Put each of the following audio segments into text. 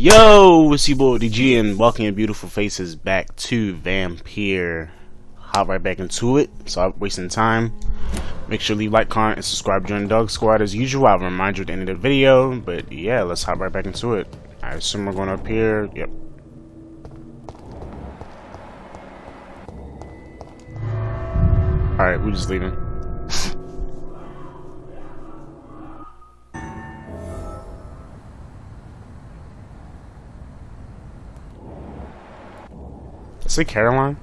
Yo, it's your boy DG and welcome your beautiful faces back to Vampyr. Hop right back into it, so I'm wasting time. Make sure to leave like, comment, and subscribe, join the Dog Squad as usual. I'll remind you at the end of the video, but yeah, let's hop right back into it. I assume we're going up here. Yep. Alright, we're just leaving. Is it Caroline?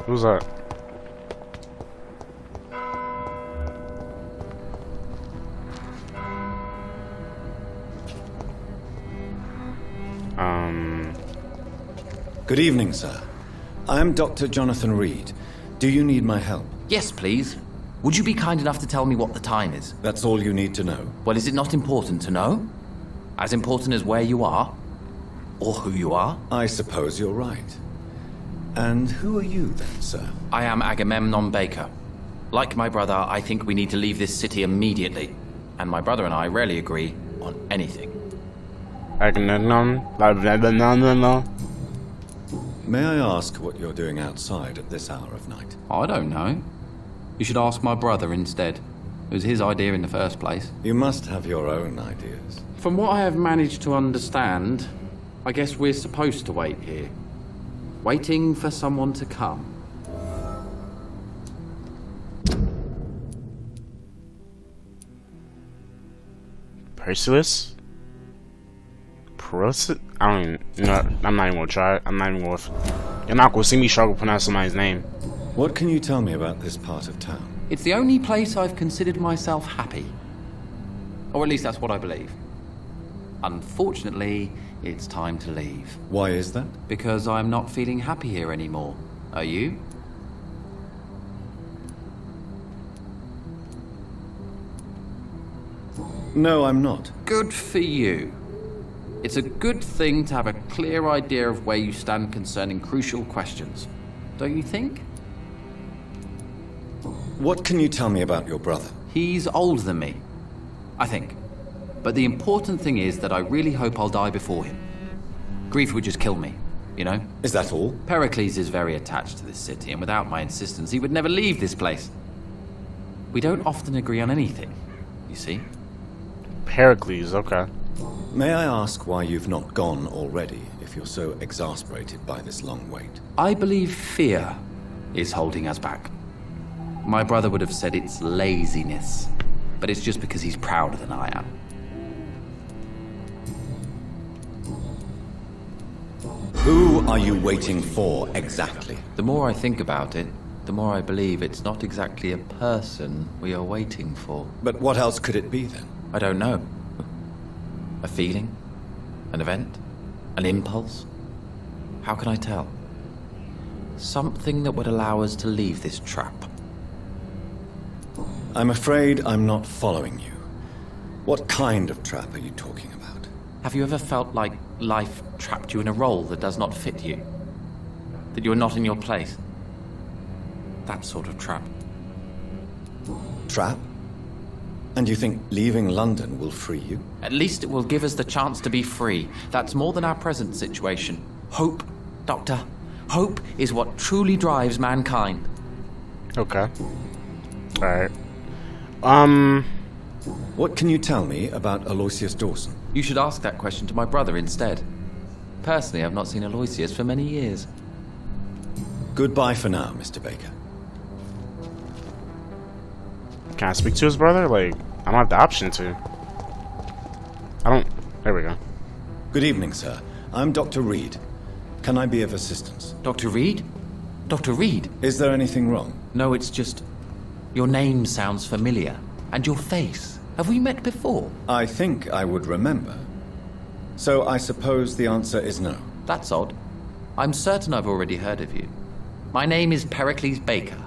Who's that? Good evening, sir. I'm Dr. Jonathan Reed. Do you need my help? Yes, please. Would you be kind enough to tell me what the time is? That's all you need to know. Well, is it not important to know? As important as where you are? Or who you are? I suppose you're right. And who are you then, sir? I am Agamemnon Baker. Like my brother, I think we need to leave this city immediately. And my brother and I rarely agree on anything. Agamemnon? May I ask what you're doing outside at this hour of night? I don't know. You should ask my brother instead. It was his idea in the first place. You must have your own ideas. From what I have managed to understand, I guess we're supposed to wait here. Waiting for someone to come. Perseus? I don't even, you know, I'm not even gonna try it. I'm not even gonna. You're not gonna see me struggle to pronounce somebody's name. What can you tell me about this part of town? It's the only place I've considered myself happy. Or at least that's what I believe. Unfortunately, it's time to leave. Why is that? Because I'm not feeling happy here anymore. Are you? No, I'm not. Good for you. It's a good thing to have a clear idea of where you stand concerning crucial questions. Don't you think? What can you tell me about your brother? He's older than me, I think. But the important thing is that I really hope I'll die before him. Grief would just kill me, you know? Is that all? Pericles is very attached to this city, and without my insistence, he would never leave this place. We don't often agree on anything, you see? Pericles, okay. May I ask why you've not gone already, if you're so exasperated by this long wait? I believe fear is holding us back. My brother would have said it's laziness, but it's just because he's prouder than I am. Who are you waiting for, exactly? The more I think about it, the more I believe it's not exactly a person we are waiting for. But what else could it be, then? I don't know. A feeling? An event? An impulse? How can I tell? Something that would allow us to leave this trap. I'm afraid I'm not following you. What kind of trap are you talking about? Have you ever felt like life trapped you in a role that does not fit you? That you're not in your place? That sort of trap. Trap? And you think leaving London will free you? At least it will give us the chance to be free. That's more than our present situation. Hope, Doctor. Hope is what truly drives mankind. Okay. Alright. What can you tell me about Aloysius Dawson? You should ask that question to my brother instead. Personally, I've not seen Aloysius for many years. Goodbye for now, Mr. Baker. Can I speak to his brother? Like, I don't have the option to. I don't. There we go. Good evening, sir. I'm Dr. Reed. Can I be of assistance? Dr. Reed? Dr. Reed? Is there anything wrong? No, it's just... Your name sounds familiar. And your face. Have we met before? I think I would remember. So I suppose the answer is no. That's odd. I'm certain I've already heard of you. My name is Pericles Baker.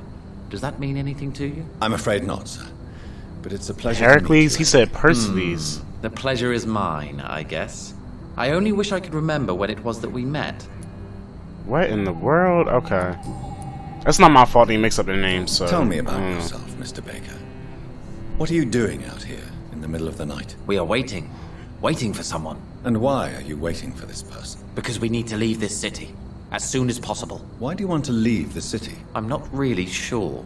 Does that mean anything to you? I'm afraid not, sir. But it's a pleasure Pericles? to meet you. He said Perseus. The pleasure is mine, I guess. I only wish I could remember when it was that we met. What in the world? Okay. That's not my fault he mixed up the names, so... Tell me about yourself, Mr. Baker. What are you doing out here in the middle of the night? We are waiting. Waiting for someone. And why are you waiting for this person? Because we need to leave this city. As soon as possible. Why do you want to leave the city? I'm not really sure.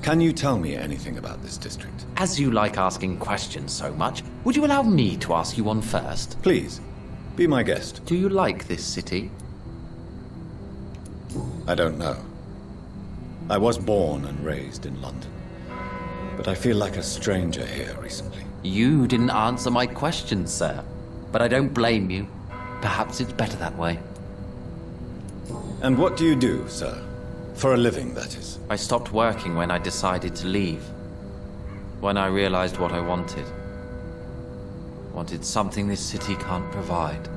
Can you tell me anything about this district? As you like asking questions so much, would you allow me to ask you one first? Please, be my guest. Do you like this city? I don't know. I was born and raised in London, but I feel like a stranger here recently. You didn't answer my question, sir. But I don't blame you. Perhaps it's better that way. And what do you do, sir? For a living, that is. I stopped working when I decided to leave. When I realized what I wanted. Wanted something this city can't provide.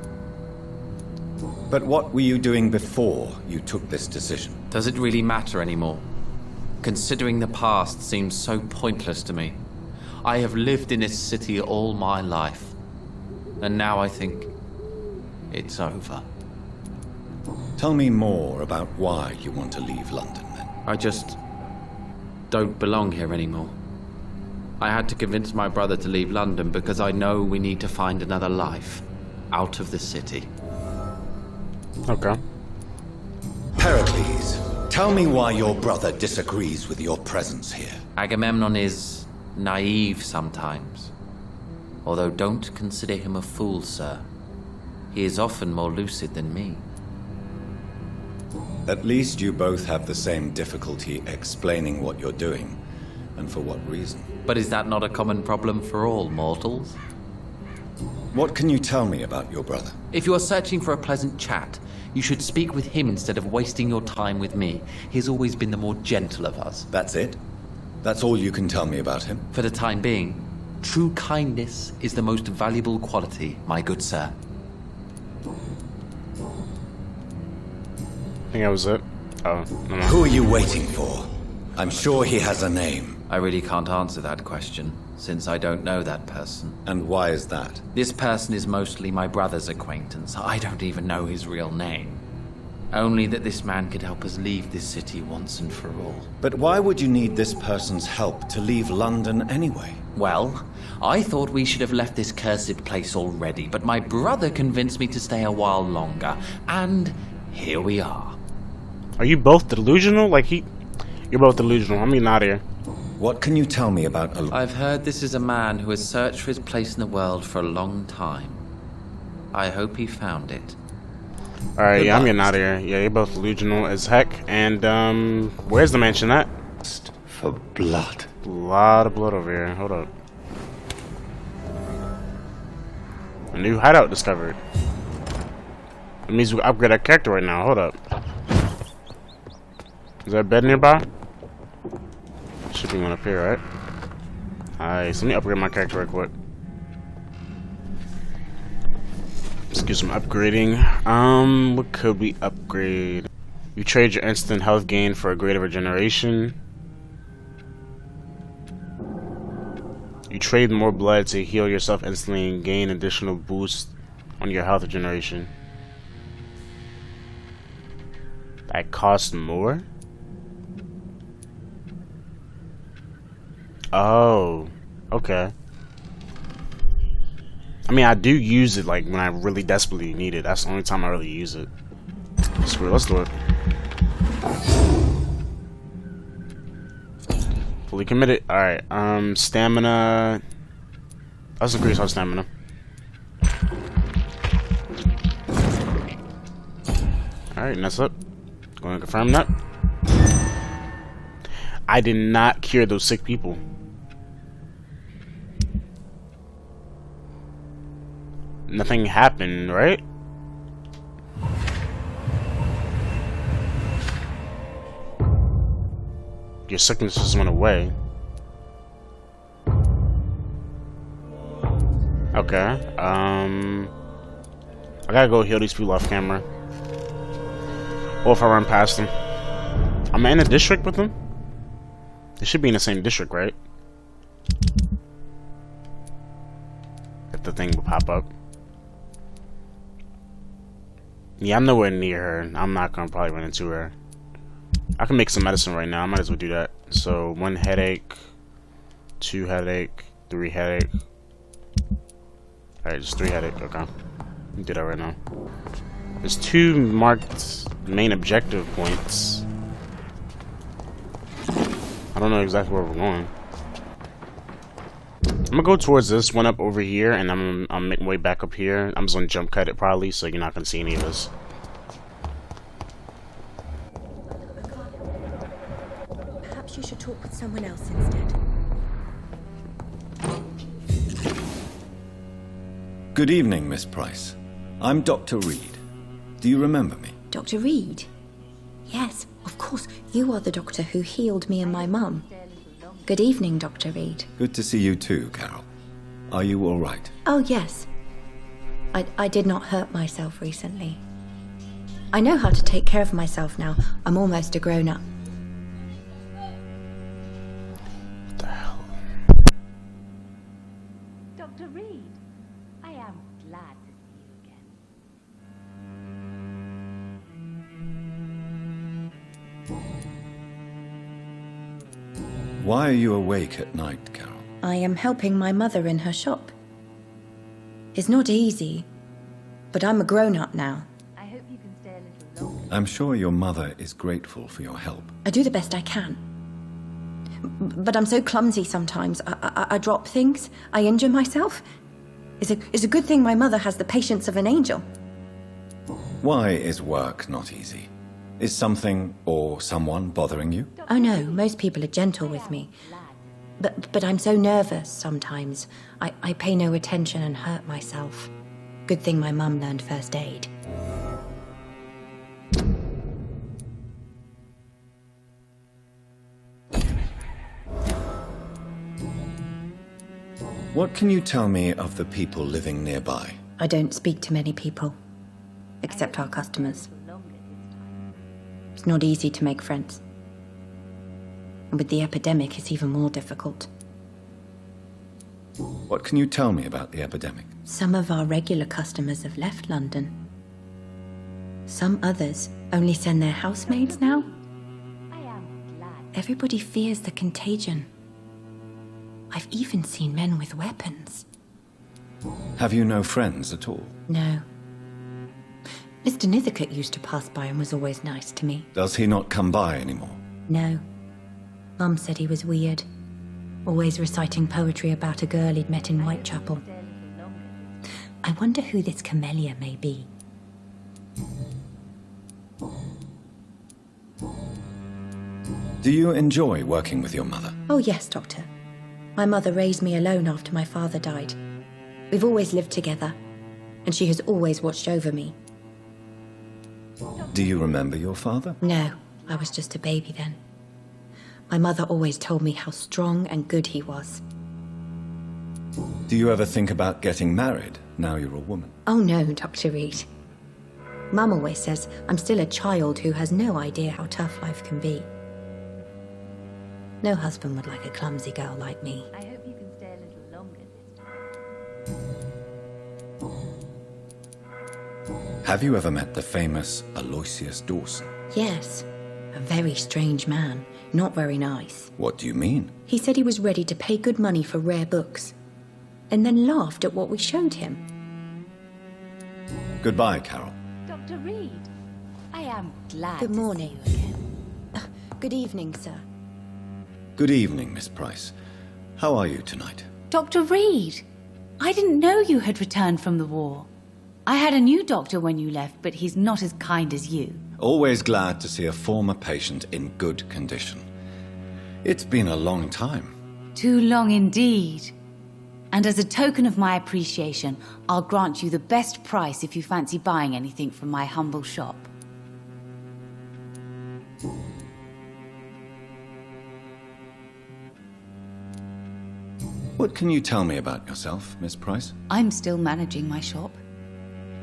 But what were you doing before you took this decision? Does it really matter anymore? Considering the past seems so pointless to me. I have lived in this city all my life. And now I think it's over. Tell me more about why you want to leave London, then. I just don't belong here anymore. I had to convince my brother to leave London because I know we need to find another life out of the city. Okay. Pericles, tell me why your brother disagrees with your presence here. Agamemnon is naive sometimes. Although don't consider him a fool, sir. He is often more lucid than me. At least you both have the same difficulty explaining what you're doing, and for what reason. But is that not a common problem for all mortals? What can you tell me about your brother? If you are searching for a pleasant chat, you should speak with him instead of wasting your time with me. He has always been the more gentle of us. That's it? That's all you can tell me about him? For the time being, true kindness is the most valuable quality, my good sir. I think that was it. Oh, no. Who are you waiting for? I'm sure he has a name. I really can't answer that question, since I don't know that person. And why is that? This person is mostly my brother's acquaintance. I don't even know his real name. Only that this man could help us leave this city once and for all. But why would you need this person's help to leave London anyway? Well, I thought we should have left this cursed place already, but my brother convinced me to stay a while longer, and here we are. Are you both delusional? You're both delusional. I'm getting out of here. What can you tell me about I've heard this is a man who has searched for his place in the world for a long time. I hope he found it. Alright, yeah, I'm getting out of here. Yeah, you're both delusional as heck. And, where's the mansion at? For blood. A lot of blood over here. Hold up. A new hideout discovered. It means we upgrade our character right now. Hold up. Is there a bed nearby? Should be one up here, right? Alright, so let me upgrade my character real quick. Let's do some upgrading. What could we upgrade? You trade your instant health gain for a greater regeneration. You trade more blood to heal yourself instantly and gain additional boost on your health regeneration. That costs more? Oh, okay. I mean, I do use it like when I really desperately need it. That's the only time I really use it. Screw it, let's do it. Fully committed. Alright, stamina. Let's increase our stamina. Alright, and that's it. Going to confirm that. I did not cure those sick people. Nothing happened, right? Your sickness just went away. Okay. I gotta go heal these people off camera. Or if I run past them. I'm in a district with them? They should be in the same district, right? If the thing will pop up. Yeah, I'm nowhere near her. I'm not gonna probably run into her. I can make some medicine right now. I might as well do that. So 1 headache, 2 headache, 3 headache. Alright, just 3 headache. Okay. Do that right now. There's 2 marked main objective points. I don't know exactly where we're going. I'm gonna go towards this one up over here, and I'm making way back up here. I'm just gonna jump cut it probably, so you're not gonna see any of us. Perhaps you should talk with someone else instead. Good evening, Miss Price. I'm Dr. Reed. Do you remember me? Dr. Reed? Yes, of course. You are the doctor who healed me and my mum. Good evening, Dr. Reed. Good to see you too, Carol. Are you all right? Oh, yes. I did not hurt myself recently. I know how to take care of myself now. I'm almost a grown-up. What the hell? Dr. Reed, I am glad to see you again. Why are you awake at night, Carol? I am helping my mother in her shop. It's not easy, but I'm a grown-up now. I hope you can stay a little longer. I'm sure your mother is grateful for your help. I do the best I can. But I'm so clumsy sometimes. I drop things. I injure myself. It's a good thing my mother has the patience of an angel. Why is work not easy? Is something or someone bothering you? Oh no, most people are gentle with me. But I'm so nervous sometimes. I pay no attention and hurt myself. Good thing my mum learned first aid. What can you tell me of the people living nearby? I don't speak to many people, except our customers. It's not easy to make friends. And with the epidemic, it's even more difficult. What can you tell me about the epidemic? Some of our regular customers have left London. Some others only send their housemaids now. I am glad. Everybody fears the contagion. I've even seen men with weapons. Have you no friends at all? No. Mr. Nithercote used to pass by and was always nice to me. Does he not come by anymore? No. Mum said he was weird. Always reciting poetry about a girl he'd met in Whitechapel. Stay a little longer. I wonder who this camellia may be. Do you enjoy working with your mother? Oh yes, Doctor. My mother raised me alone after my father died. We've always lived together, and she has always watched over me. Do you remember your father? No, I was just a baby then. My mother always told me how strong and good he was. Do you ever think about getting married now you're a woman? Oh no, Dr. Reed. Mum always says I'm still a child who has no idea how tough life can be. No husband would like a clumsy girl like me. I hope you can stay a little longer this time. Have you ever met the famous Aloysius Dawson? Yes, a very strange man, not very nice. What do you mean? He said he was ready to pay good money for rare books, and then laughed at what we showed him. Goodbye, Carol. Dr. Reed, I am glad Good to morning. see you again. Good evening, sir. Good evening, Miss Price. How are you tonight? Dr. Reed, I didn't know you had returned from the war. I had a new doctor when you left, but he's not as kind as you. Always glad to see a former patient in good condition. It's been a long time. Too long indeed. And as a token of my appreciation, I'll grant you the best price if you fancy buying anything from my humble shop. What can you tell me about yourself, Miss Price? I'm still managing my shop.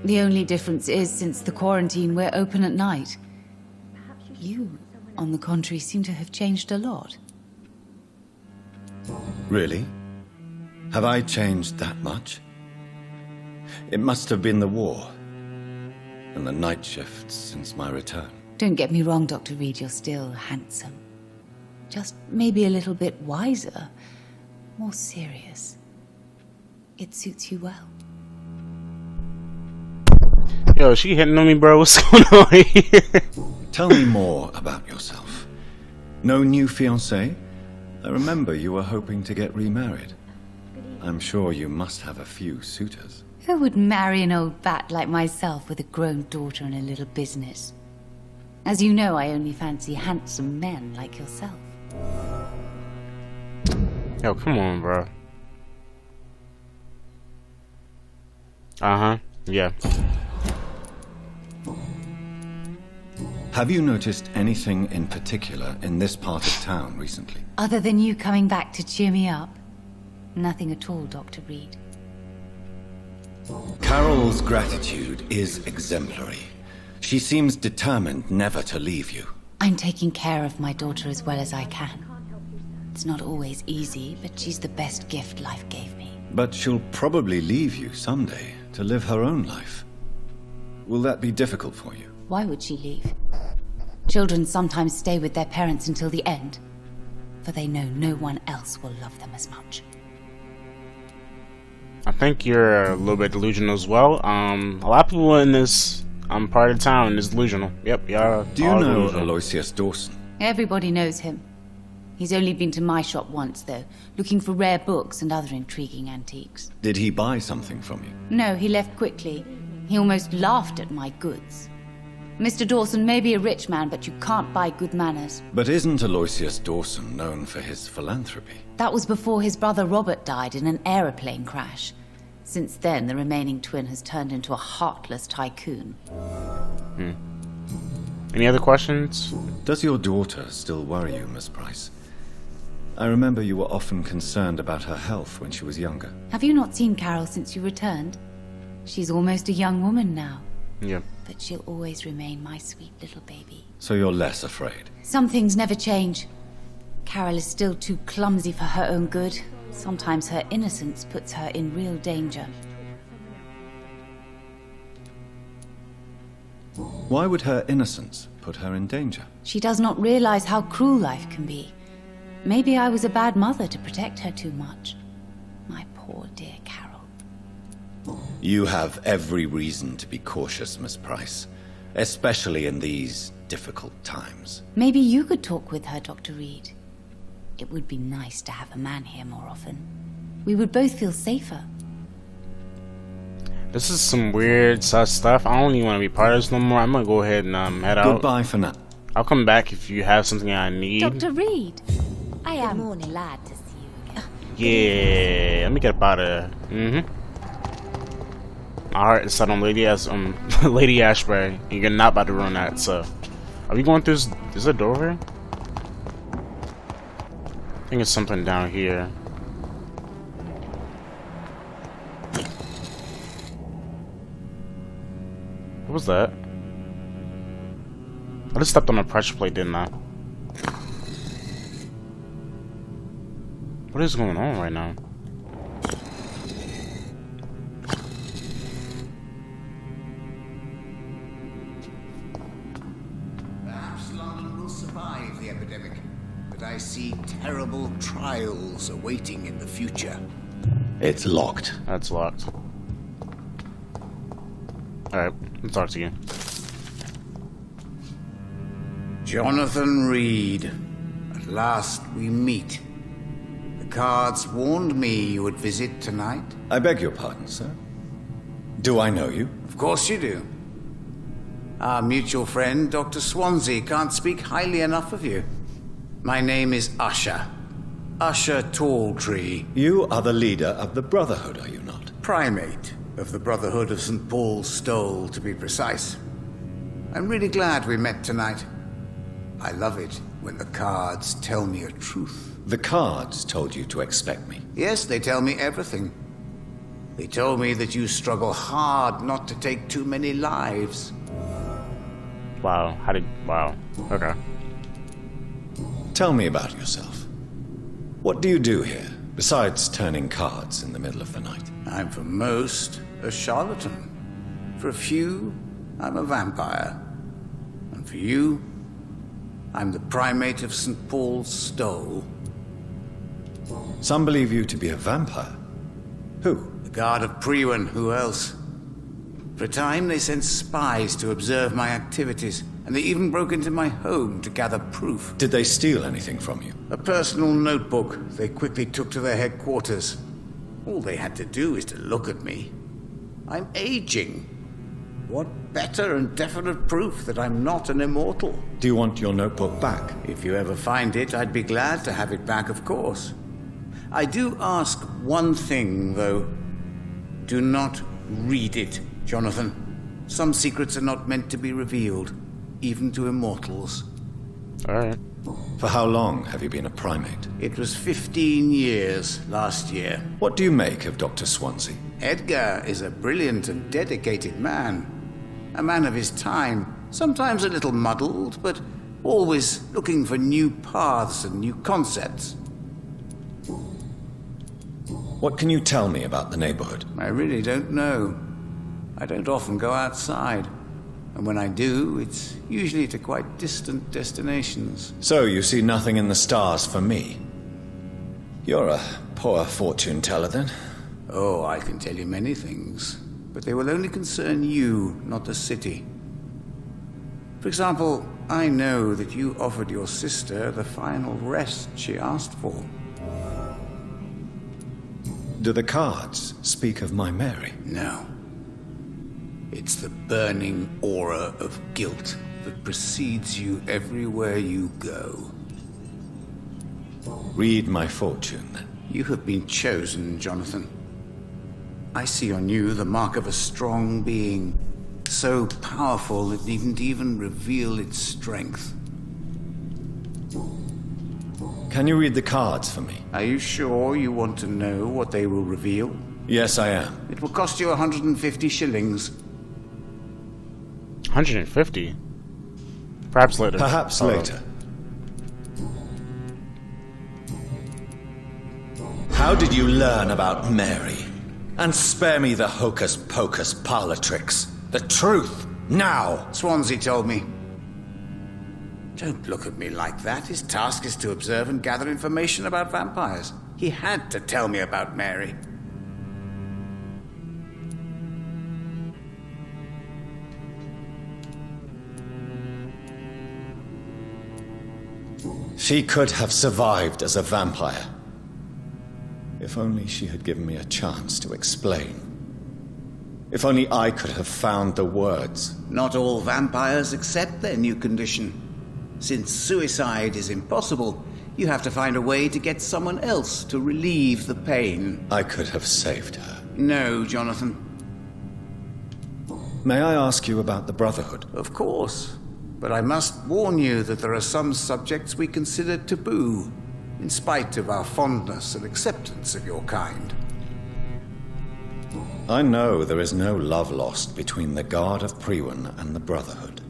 The only difference is, since the quarantine, we're open at night. You, on the contrary, seem to have changed a lot. Really? Have I changed that much? It must have been the war. and the night shifts since my return. Don't get me wrong, Dr. Reed, you're still handsome. Just maybe a little bit wiser, more serious. It suits you well. Yo, she hitting on me, bro. What's going on here? Tell me more about yourself. No new fiancé? I remember you were hoping to get remarried. I'm sure you must have a few suitors. Who would marry an old bat like myself with a grown daughter and a little business? As you know, I only fancy handsome men like yourself. Yo, come on, bro. Uh-huh. Yeah. Have you noticed anything in particular in this part of town recently? Other than you coming back to cheer me up? Nothing at all, Dr. Reed. Carol's gratitude is exemplary. She seems determined never to leave you. I'm taking care of my daughter as well as I can. It's not always easy, but she's the best gift life gave me. But she'll probably leave you someday to live her own life. Will that be difficult for you? Why would she leave? Children sometimes stay with their parents until the end, for they know no one else will love them as much. I think you're a little bit delusional as well. A lot of people in this part of town is delusional. Yep, y'all. Do you know Aloysius Dawson? Everybody knows him. He's only been to my shop once, though, looking for rare books and other intriguing antiques. Did he buy something from you? No, he left quickly. He almost laughed at my goods. Mr. Dawson may be a rich man, but you can't buy good manners. But isn't Aloysius Dawson known for his philanthropy? That was before his brother Robert died in an aeroplane crash. Since then, the remaining twin has turned into a heartless tycoon. Any other questions? Does your daughter still worry you, Miss Price? I remember you were often concerned about her health when she was younger. Have you not seen Carol since you returned? She's almost a young woman now. Yeah. But she'll always remain my sweet little baby. So you're less afraid? Some things never change. Carol is still too clumsy for her own good. Sometimes her innocence puts her in real danger. Why would her innocence put her in danger? She does not realize how cruel life can be. Maybe I was a bad mother to protect her too much. My poor dear Carol. You have every reason to be cautious, Miss Price. Especially in these difficult times. Maybe you could talk with her, Dr. Reed. It would be nice to have a man here more often. We would both feel safer. This is some weird sus stuff. I don't even want to be part of this no more. I'm gonna go ahead and head out. Goodbye for now. I'll come back if you have something I need. Dr. Reed, I am glad to see you again. Yeah, let me get up out of here. My heart is set on Lady Ashbury, and you're not about to ruin that. So, are we going through? Is there a door here? I think it's something down here. What was that? I just stepped on a pressure plate, didn't I? What is going on right now? Perhaps London will survive the epidemic, but I see terrible trials awaiting in the future. It's locked. That's locked. Alright, let's talk to you. Jonathan Reed, at last we meet. The cards warned me you would visit tonight. I beg your pardon, sir. Do I know you? Of course you do. Our mutual friend, Dr. Swansea, can't speak highly enough of you. My name is Usher. Usher Talltree. You are the leader of the Brotherhood, are you not? Primate of the Brotherhood of St. Paul's Stole, to be precise. I'm really glad we met tonight. I love it when the cards tell me a truth. The cards told you to expect me. Yes, they tell me everything. They told me that you struggle hard not to take too many lives. Wow, wow, okay. Tell me about yourself. What do you do here, besides turning cards in the middle of the night? I'm for most a charlatan. For a few, I'm a vampire. And for you, I'm the primate of St. Paul's Stole. Some believe you to be a vampire. Who? The guard of Priwen, who else? For a time, they sent spies to observe my activities, and they even broke into my home to gather proof. Did they steal anything from you? A personal notebook they quickly took to their headquarters. All they had to do is to look at me. I'm aging. What better and definite proof that I'm not an immortal? Do you want your notebook back? If you ever find it, I'd be glad to have it back, of course. I do ask one thing, though. Do not read it, Jonathan. Some secrets are not meant to be revealed, even to immortals. Alright. For how long have you been a primate? It was 15 years last year. What do you make of Dr. Swansea? Edgar is a brilliant and dedicated man. A man of his time, sometimes a little muddled, but always looking for new paths and new concepts. What can you tell me about the neighborhood? I really don't know. I don't often go outside. And when I do, it's usually to quite distant destinations. So you see nothing in the stars for me? You're a poor fortune teller, then? Oh, I can tell you many things, but they will only concern you, not the city. For example, I know that you offered your sister the final rest she asked for. Do the cards speak of my Mary? No. It's the burning aura of guilt that precedes you everywhere you go. Read my fortune, then. You have been chosen, Jonathan. I see on you the mark of a strong being, so powerful it needn't even reveal its strength. Can you read the cards for me? Are you sure you want to know what they will reveal? Yes, I am. It will cost you 150 shillings. 150? Perhaps later. Perhaps later. How did you learn about Mary? And spare me the hocus-pocus parlor tricks. The truth, now! Swansea told me. Don't look at me like that. His task is to observe and gather information about vampires. He had to tell me about Mary. She could have survived as a vampire. If only she had given me a chance to explain. If only I could have found the words. Not all vampires accept their new condition. Since suicide is impossible, you have to find a way to get someone else to relieve the pain. I could have saved her. No, Jonathan. May I ask you about the Brotherhood? Of course. But I must warn you that there are some subjects we consider taboo, in spite of our fondness and acceptance of your kind. I know there is no love lost between the Guard of Priwen and the Brotherhood.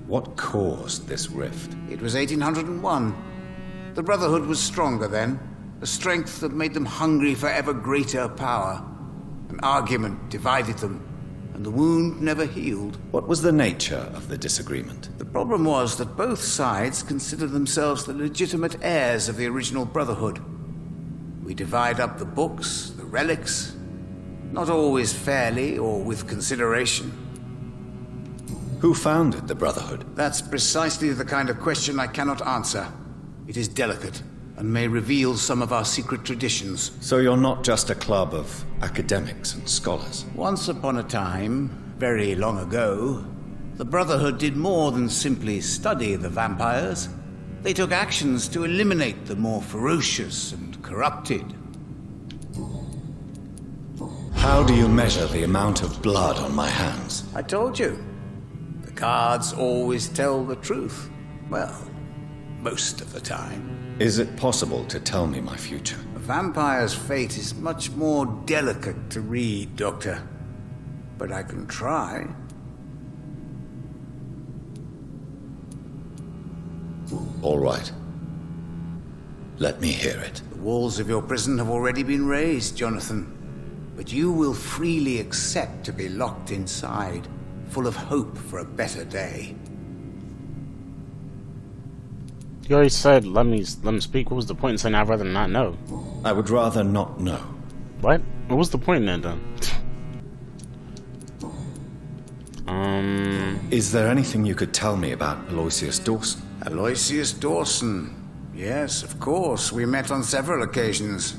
What caused this rift? It was 1801. The Brotherhood was stronger then, a strength that made them hungry for ever greater power. An argument divided them, and the wound never healed. What was the nature of the disagreement? The problem was that both sides considered themselves the legitimate heirs of the original Brotherhood. We divide up the books, the relics, not always fairly or with consideration. Who founded the Brotherhood? That's precisely the kind of question I cannot answer. It is delicate and may reveal some of our secret traditions. So you're not just a club of academics and scholars? Once upon a time, very long ago, the Brotherhood did more than simply study the vampires. They took actions to eliminate the more ferocious and corrupted. How do you measure the amount of blood on my hands? I told you. The cards always tell the truth. Well, most of the time. Is it possible to tell me my future? A vampire's fate is much more delicate to read, Doctor. But I can try. All right. Let me hear it. The walls of your prison have already been raised, Jonathan. But you will freely accept to be locked inside, full of hope for a better day. You already said let me speak. What was the point in saying I'd rather not know? I would rather not know. What? What was the point in that then? Is there anything you could tell me about Aloysius Dawson? Aloysius Dawson. Yes, of course. We met on several occasions.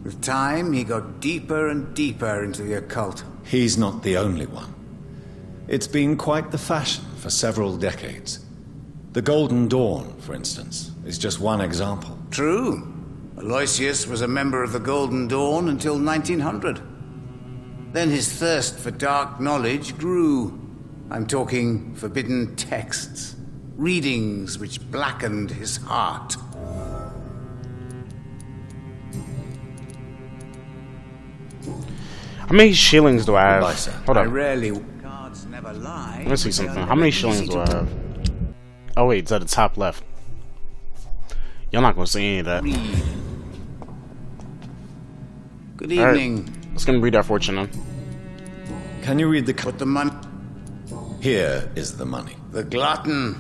With time, he got deeper and deeper into the occult. He's not the only one. It's been quite the fashion for several decades. The Golden Dawn, for instance, is just one example. True. Aloysius was a member of the Golden Dawn until 1900. Then his thirst for dark knowledge grew. I'm talking forbidden texts, readings which blackened his heart. How many shillings do I have? Goodbye, sir. Hold I on. rarely... Cards never lie. Let me see something. How many shillings do I have? Oh wait, it's at the top left. You're not gonna see any of that. Read. Good All right. evening. Let's gonna read our fortune then. Can you read the... Put the money... Here is the money. The glutton.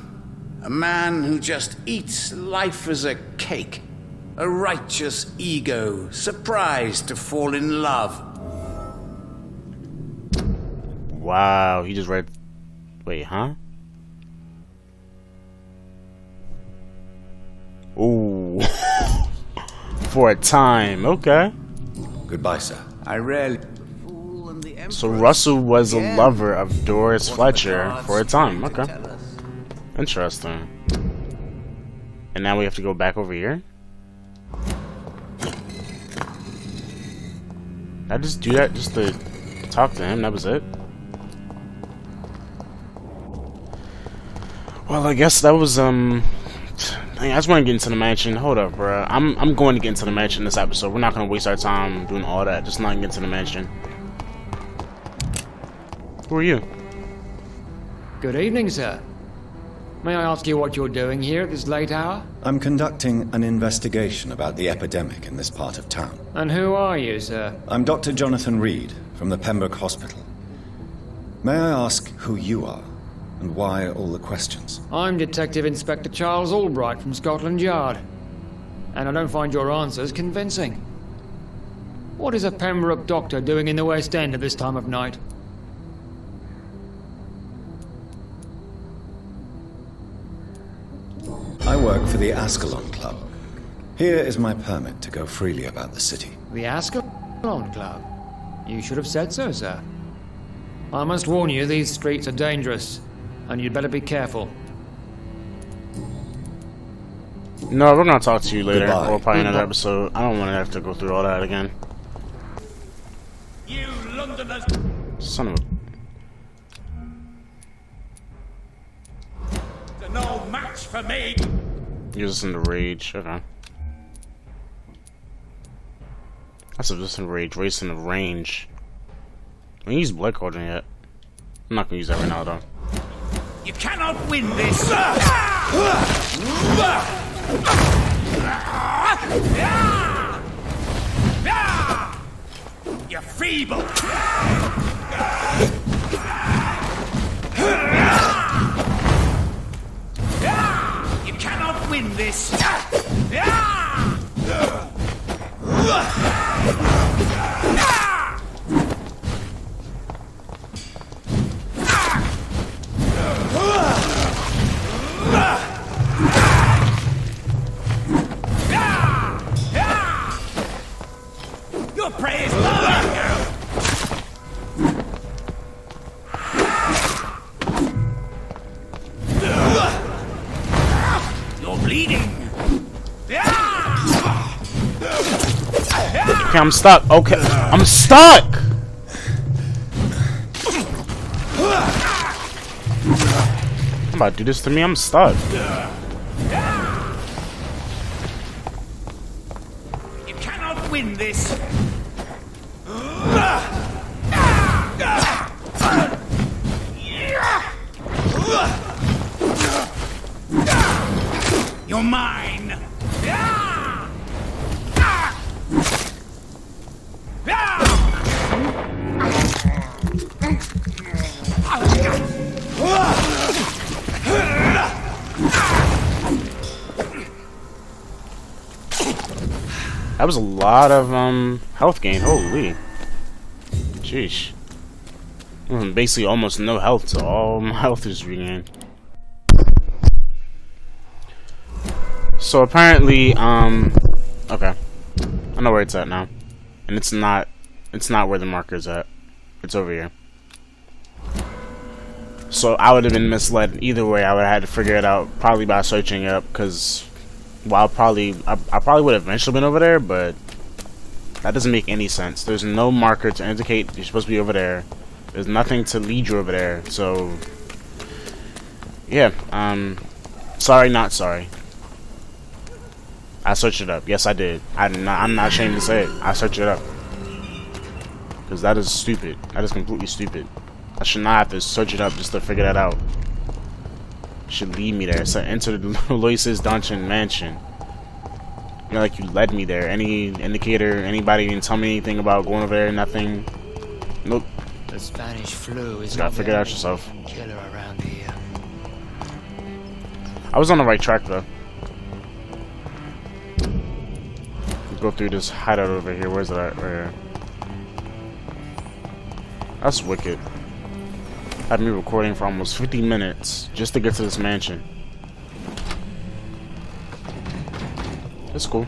A man who just eats life as a cake. A righteous ego, surprised to fall in love. Wow, he just read. Wait, huh? Ooh. For a time, okay. Goodbye, sir. I rarely... So Russell was a lover of Doris Fletcher for a time, okay. Interesting. And now we have to go back over here? Did I just do that just to talk to him? That was it? Well, I guess that was, I just want to get into the mansion. Hold up, bro. I'm going to get into the mansion this episode. We're not going to waste our time doing all that. Just not get into the mansion. Who are you? Good evening, sir. May I ask you what you're doing here at this late hour? I'm conducting an investigation about the epidemic in this part of town. And who are you, sir? I'm Dr. Jonathan Reed from the Pembroke Hospital. May I ask who you are and why all the questions? I'm Detective Inspector Charles Albright from Scotland Yard. And I don't find your answers convincing. What is a Pembroke doctor doing in the West End at this time of night? I work for the Ascalon Club. Here is my permit to go freely about the city. The Ascalon Club? You should have said so, sir. I must warn you, these streets are dangerous, and you'd better be careful. No, we're gonna talk to you later, Goodbye. or probably another episode. I don't want to have to go through all that again. You Londoners! Son of a... No match for me! Use this in the rage. Okay. That's just in rage. Race in the range. I didn't use Blood Cauldron yet. I'm not gonna use that right now, though. You cannot win this! You're feeble! You cannot win this! Your prey is mine now! You're bleeding! Okay, I'm stuck. Okay, I'm stuck! I'm about to do this to me. I'm stuck. You cannot win this! You're mine! That was a lot of health gain. Holy. Sheesh. Basically almost no health, so all my health is regained. So apparently, okay. I know where it's at now. And it's not where the marker's at. It's over here. So I would have been misled either way. I would have had to figure it out probably by searching it up, because well, I probably would have eventually been over there, but that doesn't make any sense. There's no marker to indicate you're supposed to be over there. There's nothing to lead you over there. So yeah, sorry, not sorry. I searched it up. Yes, I did. I'm not ashamed to say it. I searched it up. Because that is stupid. That is completely stupid. I should not have to search it up just to figure that out. It should lead me there. So enter the Lois's Dungeon Mansion. You know, like you led me there. Any indicator, anybody didn't tell me anything about going over there, nothing. Nope. The Spanish flu is gotta figure it out yourself. Killer around here. I was on the right track though. Go through this hideout over here. Where's it at? Right here. That's wicked. Had me recording for almost 50 minutes just to get to this mansion. That's cool.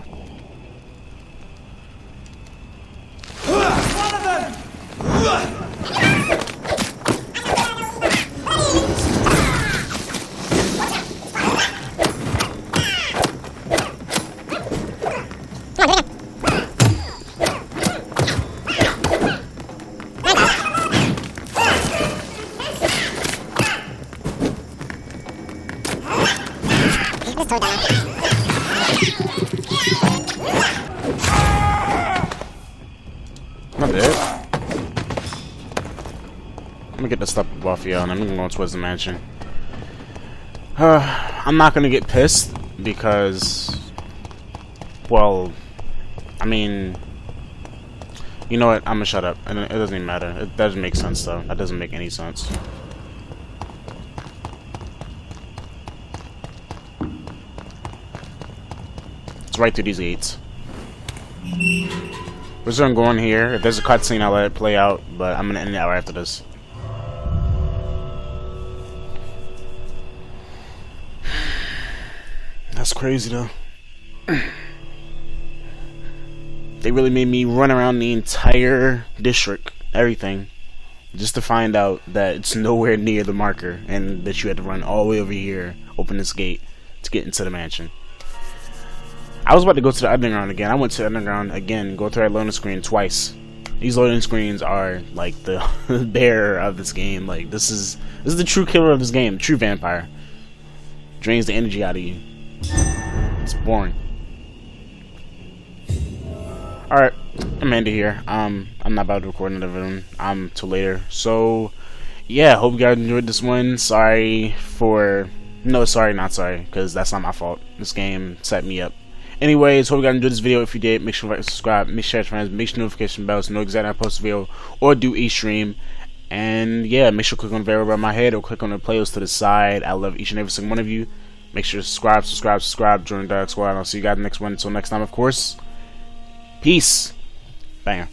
I'm dead. Let me get the stuff off here and I'm gonna go towards the mansion. I'm not gonna get pissed because, well, I mean, you know what? I'm gonna shut up. It doesn't even matter. It doesn't make sense though. That doesn't make any sense. It's right through these gates. We're just gonna go in here. If there's a cutscene, I'll let it play out, but I'm gonna end it right after this. That's crazy though. They really made me run around the entire district, everything, just to find out that it's nowhere near the marker and that you had to run all the way over here, open this gate to get into the mansion. I was about to go to the underground again. I went to the underground again, go through that loading screen twice. These loading screens are like the bearer of this game. Like this is the true killer of this game, true vampire. Drains the energy out of you. It's boring. Alright, I'm ending here. I'm not about to record another video till later. So yeah, hope you guys enjoyed this one. Sorry for not sorry, because that's not my fault. This game set me up. Anyways, hope you guys enjoyed this video. If you did, make sure to like, subscribe, make sure to share with friends, make sure notification bells to know exactly when I post a video or do a stream. And yeah, make sure to click on the video above my head or click on the playlist to the side. I love each and every single one of you. Make sure to subscribe, join the Dark Squad, and I'll see you guys next one. Until next time, of course. Peace. Banger.